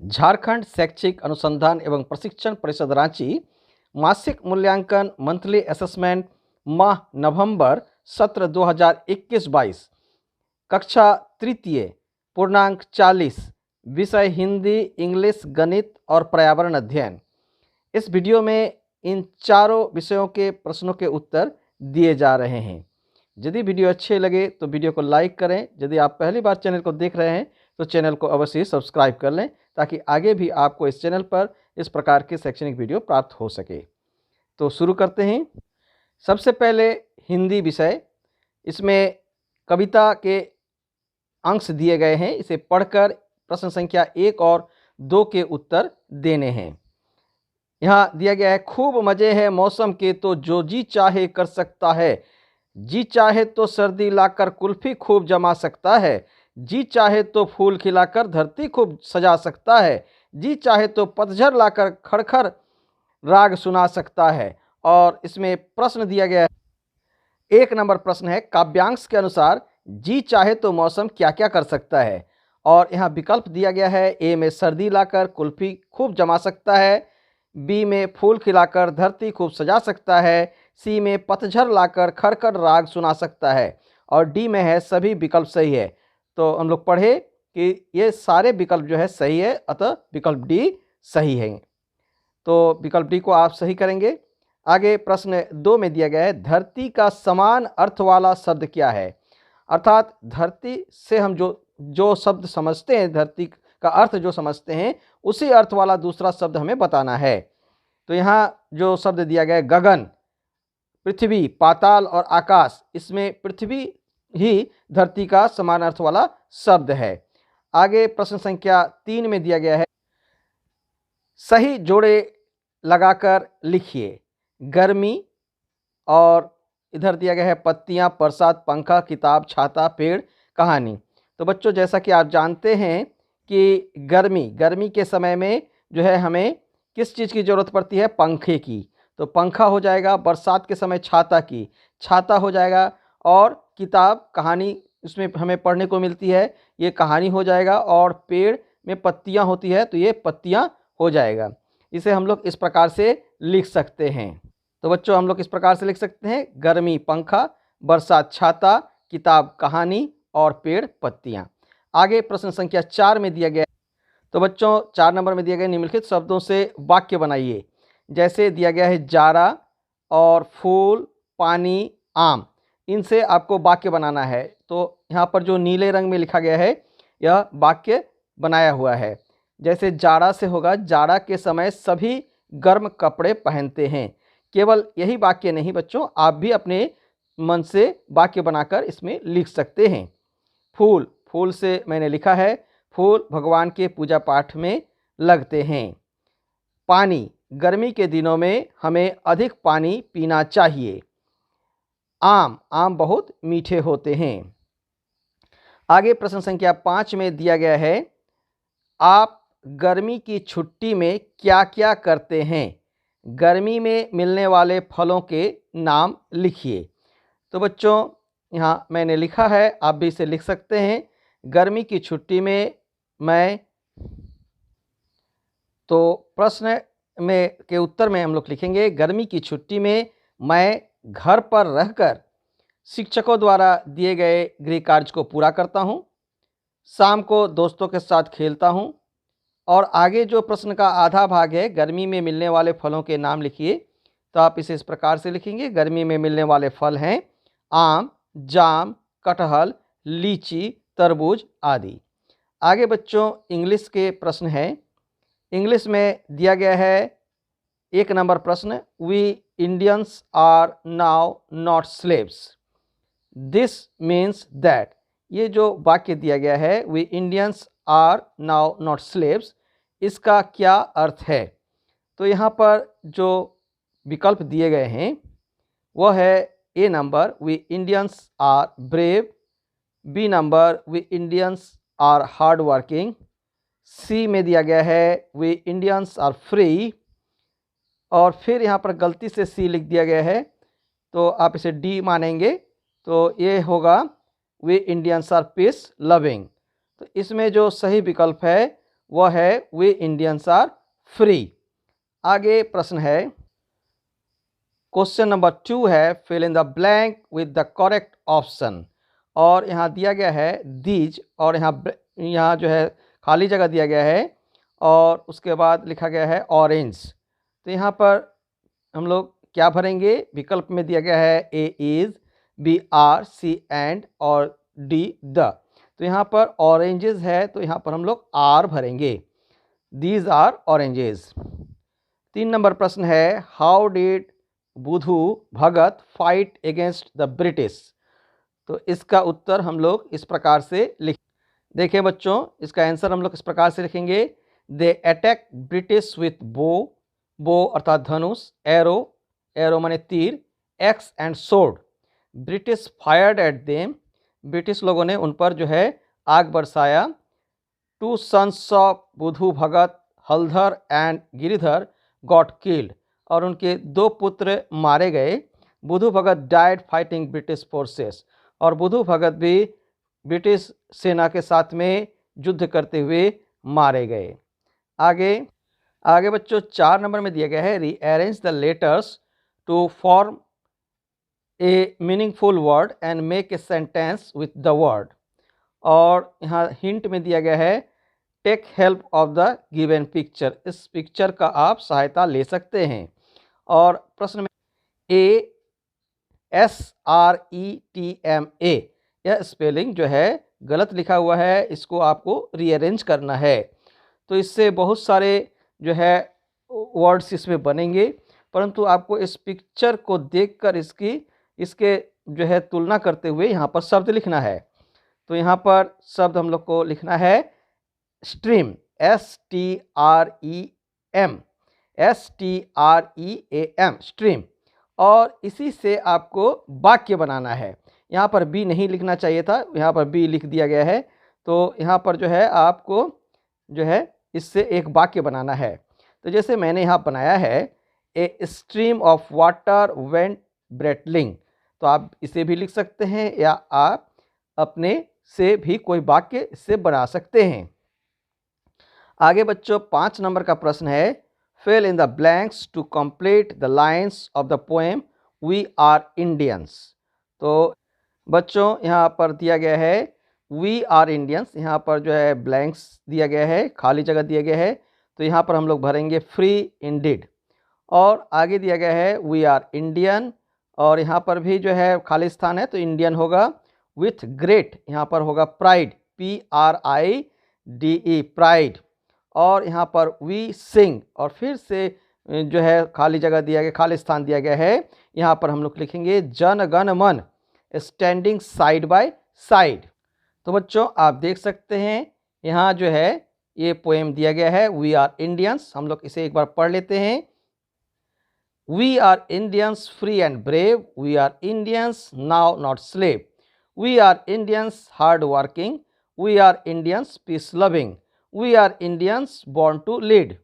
झारखंड शैक्षिक अनुसंधान एवं प्रशिक्षण परिषद रांची मासिक मूल्यांकन मंथली असेसमेंट माह नवंबर सत्र 2021-22 कक्षा तृतीय पूर्णांक 40 विषय हिंदी, इंग्लिश, गणित और पर्यावरण अध्ययन। इस वीडियो में इन चारों विषयों के प्रश्नों के उत्तर दिए जा रहे हैं। यदि वीडियो अच्छे लगे तो वीडियो को लाइक करें। यदि आप पहली बार चैनल को देख रहे हैं तो चैनल को अवश्य सब्सक्राइब कर लें ताकि आगे भी आपको इस चैनल पर इस प्रकार के शैक्षणिक वीडियो प्राप्त हो सके। तो शुरू करते हैं। सबसे पहले हिंदी विषय, इसमें कविता के अंश दिए गए हैं। इसे पढ़कर प्रश्न संख्या 1 और 2 के उत्तर देने हैं। यहाँ दिया गया है, खूब मज़े है मौसम के तो जो जी चाहे कर सकता है। जी चाहे तो सर्दी लाकर कुल्फी खूब जमा सकता है। जी चाहे तो फूल खिलाकर धरती खूब सजा सकता है। जी चाहे तो पतझड़ लाकर खड़खड़ राग सुना सकता है। और इसमें प्रश्न दिया गया है, 1 नंबर प्रश्न है, काव्यांश के अनुसार जी चाहे तो मौसम क्या क्या कर सकता है। और यहाँ विकल्प दिया गया है, ए में सर्दी लाकर कुल्फी खूब जमा सकता है, बी में फूल खिलाकर धरती खूब सजा सकता है, सी में पतझड़ लाकर खड़खड़ राग सुना सकता है, और डी में है सभी विकल्प सही है। तो हम लोग पढ़े कि ये सारे विकल्प जो है सही है, अतः विकल्प डी सही है। तो विकल्प डी को आप सही करेंगे। आगे प्रश्न 2 में दिया गया है, धरती का समान अर्थ वाला शब्द क्या है। अर्थात धरती से हम जो शब्द समझते हैं, धरती का अर्थ जो समझते हैं, उसी अर्थ वाला दूसरा शब्द हमें बताना है। तो यहाँ जो शब्द दिया गया है, गगन, पृथ्वी, पाताल और आकाश, इसमें पृथ्वी ही धरती का समान अर्थ वाला शब्द है। आगे प्रश्न संख्या 3 में दिया गया है, सही जोड़े लगाकर लिखिए। गर्मी, और इधर दिया गया है पत्तियां, बरसात, पंखा, किताब, छाता, पेड़, कहानी। तो बच्चों, जैसा कि आप जानते हैं कि गर्मी के समय में जो है हमें किस चीज़ की ज़रूरत पड़ती है, पंखे की। तो पंखा हो जाएगा। बरसात के समय छाता की, छाता हो जाएगा। और किताब, कहानी उसमें हमें पढ़ने को मिलती है, ये कहानी हो जाएगा। और पेड़ में पत्तियां होती है तो ये पत्तियां हो जाएगा। इसे हम लोग इस प्रकार से लिख सकते हैं। तो बच्चों, हम लोग इस प्रकार से लिख सकते हैं, गर्मी पंखा, बरसात छाता, किताब कहानी और पेड़ पत्तियां। आगे प्रश्न संख्या 4 में दिया गया, तो बच्चों 4 नंबर में दिए गए निम्नलिखित शब्दों से वाक्य बनाइए। जैसे दिया गया है जाड़ा और फूल, पानी, आम, इनसे आपको वाक्य बनाना है। तो यहाँ पर जो नीले रंग में लिखा गया है, यह वाक्य बनाया हुआ है। जैसे जाड़ा से होगा, जाड़ा के समय सभी गर्म कपड़े पहनते हैं। केवल यही वाक्य नहीं बच्चों, आप भी अपने मन से वाक्य बनाकर इसमें लिख सकते हैं। फूल, फूल से मैंने लिखा है, फूल भगवान के पूजा पाठ में लगते हैं। पानी, गर्मी के दिनों में हमें अधिक पानी पीना चाहिए। आम, आम बहुत मीठे होते हैं। आगे प्रश्न संख्या 5 में दिया गया है, आप गर्मी की छुट्टी में क्या क्या करते हैं। गर्मी में मिलने वाले फलों के नाम लिखिए। तो बच्चों, यहाँ मैंने लिखा है, आप भी इसे लिख सकते हैं। गर्मी की छुट्टी में मैं, तो प्रश्न में के उत्तर में हम लोग लिखेंगे, गर्मी की छुट्टी में मैं घर पर रहकर शिक्षकों द्वारा दिए गए गृह कार्य को पूरा करता हूँ, शाम को दोस्तों के साथ खेलता हूँ। और आगे जो प्रश्न का आधा भाग है, गर्मी में मिलने वाले फलों के नाम लिखिए, तो आप इसे इस प्रकार से लिखेंगे, गर्मी में मिलने वाले फल हैं आम, जाम, कटहल, लीची, तरबूज आदि। आगे बच्चों इंग्लिश के प्रश्न हैं। इंग्लिश में दिया गया है 1 नंबर प्रश्न, we Indians are now not slaves, this means that. ये जो वाक्य दिया गया है, we Indians are now not slaves, इसका क्या अर्थ है। तो यहाँ पर जो विकल्प दिए गए हैं वह है, A number, we Indians are brave, B number, we Indians are hard working, C में दिया गया है, वी इंडियंस आर फ्री, और फिर यहाँ पर गलती से सी लिख दिया गया है तो आप इसे डी मानेंगे। तो ये होगा, we Indians are peace loving. तो इसमें जो सही विकल्प है वह है वी इंडियंस आर फ्री। आगे प्रश्न है, क्वेश्चन नंबर 2 है fill in the blank with the correct option. और यहाँ दिया गया है दीज, और यहाँ जो है खाली जगह दिया गया है और उसके बाद लिखा गया है ऑरेंज। तो यहाँ पर हम लोग क्या भरेंगे? विकल्प में दिया गया है A is, B are, C and और डी द। तो यहाँ पर ऑरेंजेस है तो यहाँ पर हम लोग आर भरेंगे, दीज आर ऑरेंजेस। 3 नंबर प्रश्न है, how did Budhu Bhagat fight against the British. तो इसका उत्तर हम लोग इस प्रकार से देखिए बच्चों, इसका आंसर हम लोग इस प्रकार से लिखेंगे, दे अटैक ब्रिटिश विथ बो अर्थात धनुष, एरो माने तीर, axe and sword. British fired at them, British लोगों ने उन पर जो है आग बरसाया। 2 sons of Budhu Bhagat, Haldhar and Girdhar got killed, और उनके 2 पुत्र मारे गए। Budhu Bhagat died fighting British forces, और बुधु भगत भी ब्रिटिश सेना के साथ में युद्ध करते हुए मारे गए। आगे बच्चों 4 नंबर में दिया गया है, rearrange the letters to form a meaningful word and make a sentence with the word. और यहाँ हिंट में दिया गया है, take help of the given picture, इस पिक्चर का आप सहायता ले सकते हैं। और प्रश्न में ASRETMA, यह स्पेलिंग जो है गलत लिखा हुआ है, इसको आपको रीअरेंज करना है। तो इससे बहुत सारे जो है वर्ड्स इसमें बनेंगे, परंतु आपको इस पिक्चर को देखकर इसके जो है तुलना करते हुए यहाँ पर शब्द लिखना है। तो यहाँ पर शब्द हम लोग को लिखना है स्ट्रीम, STREAM स्ट्रीम, और इसी से आपको वाक्य बनाना है। यहाँ पर बी नहीं लिखना चाहिए था, यहाँ पर बी लिख दिया गया है। तो यहाँ पर जो है आपको जो है इससे एक वाक्य बनाना है। तो जैसे मैंने यहाँ बनाया है, a stream of water went brattling, तो आप इसे भी लिख सकते हैं या आप अपने से भी कोई वाक्य इससे बना सकते हैं। आगे बच्चों 5 नंबर का प्रश्न है, fill in the blanks to complete the lines of the poem we are Indians. तो बच्चों यहाँ पर दिया गया है वी आर इंडियंस, यहाँ पर जो है ब्लैंक्स दिया गया है, खाली जगह दिया गया है। तो यहाँ पर हम लोग भरेंगे फ्री इंडीड। और आगे दिया गया है वी आर इंडियन, और यहाँ पर भी जो है खाली स्थान है तो इंडियन होगा। विथ ग्रेट, यहाँ पर होगा प्राइड, PRIDE प्राइड। और यहाँ पर वी सिंग, और फिर से जो है खाली जगह दिया गया, खाली स्थान दिया गया है, यहाँ पर हम लोग लिखेंगे जन गण मन स्टैंडिंग साइड बाय साइड। तो बच्चों आप देख सकते हैं यहाँ जो है ये पोएम दिया गया है वी आर इंडियंस। हम लोग इसे एक बार पढ़ लेते हैं। We are Indians free and brave, we are Indians now not slave, we are Indians hard working, we are Indians peace loving, we are Indians born to lead.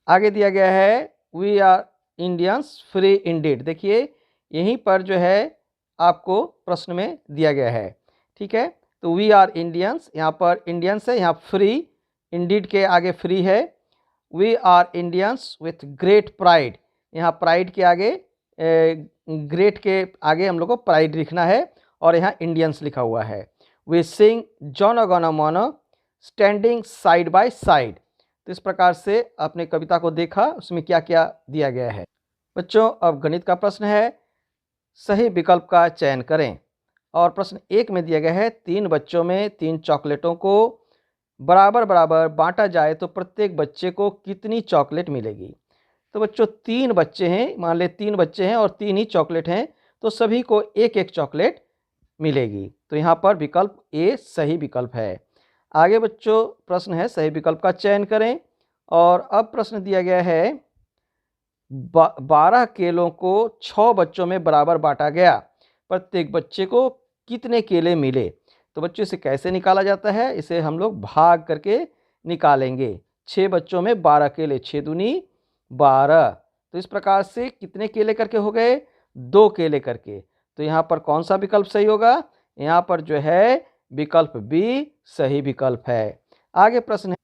आगे दिया गया है we are Indians free indeed. देखिए यहीं पर जो है आपको प्रश्न में दिया गया है, ठीक है। तो वी आर इंडियंस, यहाँ पर इंडियंस है, यहाँ फ्री, इंडीड के आगे फ्री है। We are Indians with great pride, यहाँ प्राइड के आगे ग्रेट के आगे हम लोग को प्राइड लिखना है, और यहाँ इंडियंस लिखा हुआ है। वी सिंग जन गण मन स्टैंडिंग साइड बाय साइड। तो इस प्रकार से आपने कविता को देखा, उसमें क्या क्या दिया गया है। बच्चों अब गणित का प्रश्न है, सही विकल्प का चयन करें। और प्रश्न 1 में दिया गया है, 3 बच्चों में 3 चॉकलेटों को बराबर बराबर बांटा जाए तो प्रत्येक बच्चे को कितनी चॉकलेट मिलेगी। तो बच्चों 3 बच्चे हैं, मान ले 3 बच्चे हैं और 3 ही चॉकलेट हैं, तो सभी को एक एक चॉकलेट मिलेगी। तो यहाँ पर विकल्प ए सही विकल्प है। आगे बच्चों प्रश्न है, सही विकल्प का चयन करें। और अब प्रश्न दिया गया है, 12 केलों को 6 बच्चों में बराबर बांटा गया, प्रत्येक बच्चे को कितने केले मिले। तो बच्चों इसे कैसे निकाला जाता है, इसे हम लोग भाग करके निकालेंगे। 6 बच्चों में 12 केले, 6 दूनी 12। तो इस प्रकार से कितने केले करके हो गए, 2 केले करके। तो यहाँ पर कौन सा विकल्प सही होगा, यहाँ पर जो है विकल्प बी सही विकल्प है। आगे प्रश्न है,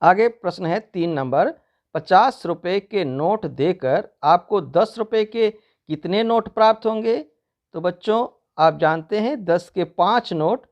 आगे प्रश्न है 3 नंबर, 50 रुपये के नोट देकर आपको 10 रुपये के कितने नोट प्राप्त होंगे? तो बच्चों आप जानते हैं 10 के 5 नोट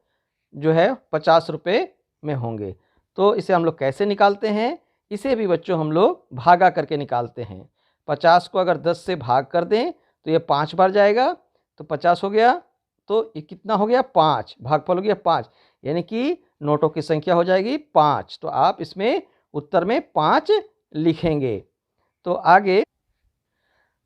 जो है 50 रुपये में होंगे। तो इसे हम लोग कैसे निकालते हैं? इसे भी बच्चों हम लोग भागा करके निकालते हैं। 50 को अगर 10 से भाग कर दें तो ये 5 बार जाएगा, तो 50 हो गया, तो ये कितना हो गया 5, भागफल हो गया 5, यानी कि नोटों की संख्या हो जाएगी 5। तो आप इसमें उत्तर में 5 लिखेंगे। तो आगे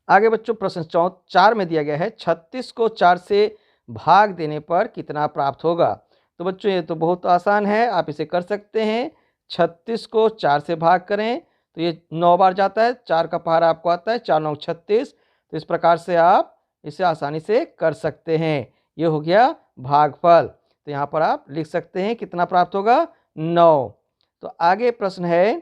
आगे बच्चों प्रश्न 4 में दिया गया है 36 को 4 से भाग देने पर कितना प्राप्त होगा? तो बच्चों ये तो बहुत आसान है, आप इसे कर सकते हैं। 36 को 4 से भाग करें तो ये 9 बार जाता है, 4 का पहाड़ा आपको आता है, 4 9 36। तो इस प्रकार से आप इसे आसानी से कर सकते हैं। ये हो गया भागफल। तो यहाँ पर आप लिख सकते हैं कितना प्राप्त होगा 9। तो आगे प्रश्न है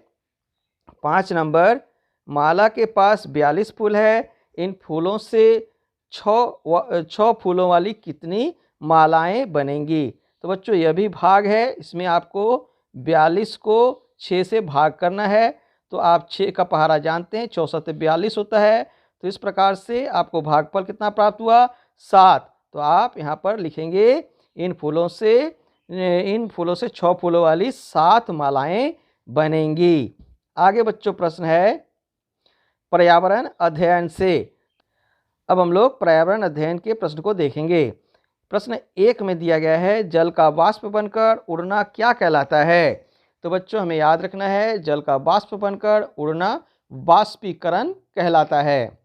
5 नंबर, माला के पास 42 फूल है, इन फूलों से 6 फूलों वाली कितनी मालाएं बनेंगी? तो बच्चों यह भी भाग है, इसमें आपको 42 को 6 से भाग करना है। तो आप 6 का पहाड़ा जानते हैं, 6 7 42 होता है। तो इस प्रकार से आपको भागफल कितना प्राप्त हुआ 7। तो आप यहाँ पर लिखेंगे इन फूलों से 6 फूलों वाली 7 मालाएं बनेंगी। आगे बच्चों प्रश्न है पर्यावरण अध्ययन से। अब हम लोग पर्यावरण अध्ययन के प्रश्न को देखेंगे। प्रश्न 1 में दिया गया है जल का वाष्प बनकर उड़ना क्या कहलाता है? तो बच्चों हमें याद रखना है जल का वाष्प बनकर उड़ना वाष्पीकरण कहलाता है।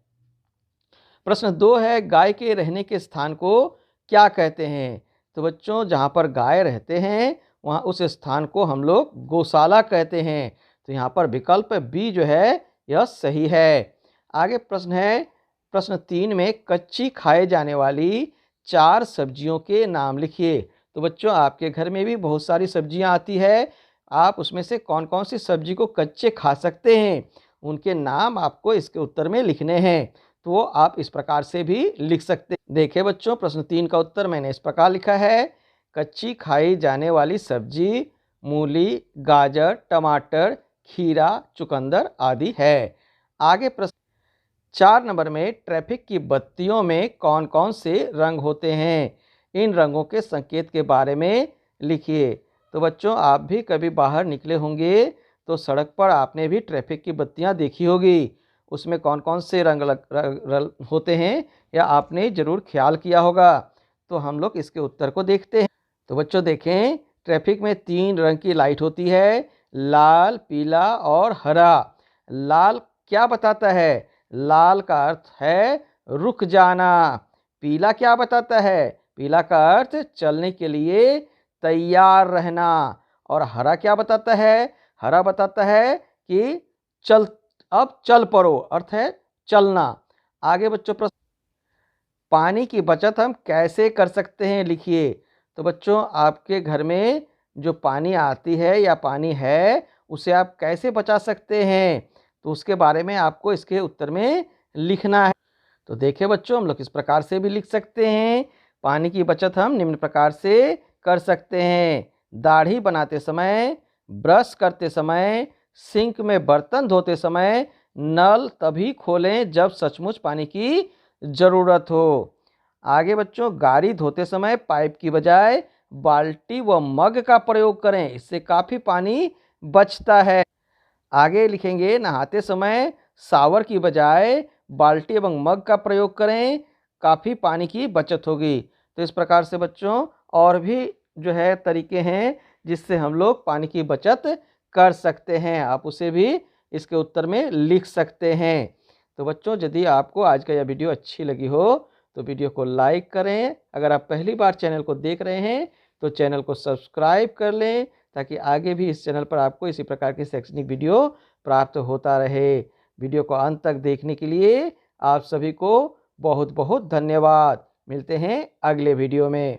प्रश्न 2 है गाय के रहने के स्थान को क्या कहते हैं? तो बच्चों जहाँ पर गाय रहते हैं वहाँ उस स्थान को हम लोग गौशाला कहते हैं। तो यहाँ पर विकल्प बी जो है यह सही है। आगे प्रश्न है प्रश्न 3 में कच्ची खाए जाने वाली 4 सब्जियों के नाम लिखिए। तो बच्चों आपके घर में भी बहुत सारी सब्जियां आती है, आप उसमें से कौन कौन सी सब्जी को कच्चे खा सकते हैं उनके नाम आपको इसके उत्तर में लिखने हैं। तो आप इस प्रकार से भी लिख सकते हैं। देखिए बच्चों प्रश्न 3 का उत्तर मैंने इस प्रकार लिखा है, कच्ची खाई जाने वाली सब्जी मूली, गाजर, टमाटर, खीरा, चुकंदर आदि है। आगे प्रश्न 4 नंबर में ट्रैफिक की बत्तियों में कौन कौन से रंग होते हैं? इन रंगों के संकेत के बारे में लिखिए। तो बच्चों आप भी कभी बाहर निकले होंगे तो सड़क पर आपने भी ट्रैफिक की बत्तियां देखी होगी, उसमें कौन कौन से रंग होते हैं या आपने ज़रूर ख्याल किया होगा। तो हम लोग इसके उत्तर को देखते हैं। तो बच्चों देखें ट्रैफिक में 3 रंग की लाइट होती है, लाल, पीला और हरा। लाल क्या बताता है? लाल का अर्थ है रुक जाना। पीला क्या बताता है? पीला का अर्थ चलने के लिए तैयार रहना। और हरा क्या बताता है? हरा बताता है कि अब चल पड़ो, अर्थ है चलना। आगे बच्चों प्रश्न, पानी की बचत हम कैसे कर सकते हैं लिखिए। तो बच्चों आपके घर में जो पानी आती है या पानी है उसे आप कैसे बचा सकते हैं, तो उसके बारे में आपको इसके उत्तर में लिखना है। तो देखिए बच्चों हम लोग इस प्रकार से भी लिख सकते हैं, पानी की बचत हम निम्न प्रकार से कर सकते हैं। दाढ़ी बनाते समय, ब्रश करते समय, सिंक में बर्तन धोते समय नल तभी खोलें जब सचमुच पानी की ज़रूरत हो। आगे बच्चों गाड़ी धोते समय पाइप की बजाय बाल्टी व मग का प्रयोग करें, इससे काफ़ी पानी बचता है। आगे लिखेंगे नहाते समय शावर की बजाय बाल्टी एवं मग का प्रयोग करें, काफ़ी पानी की बचत होगी। तो इस प्रकार से बच्चों और भी जो है तरीके हैं जिससे हम लोग पानी की बचत कर सकते हैं, आप उसे भी इसके उत्तर में लिख सकते हैं। तो बच्चों यदि आपको आज का यह वीडियो अच्छी लगी हो तो वीडियो को लाइक करें। अगर आप पहली बार चैनल को देख रहे हैं तो चैनल को सब्सक्राइब कर लें ताकि आगे भी इस चैनल पर आपको इसी प्रकार की शैक्षणिक वीडियो प्राप्त होता रहे। वीडियो को अंत तक देखने के लिए आप सभी को बहुत बहुत धन्यवाद। मिलते हैं अगले वीडियो में।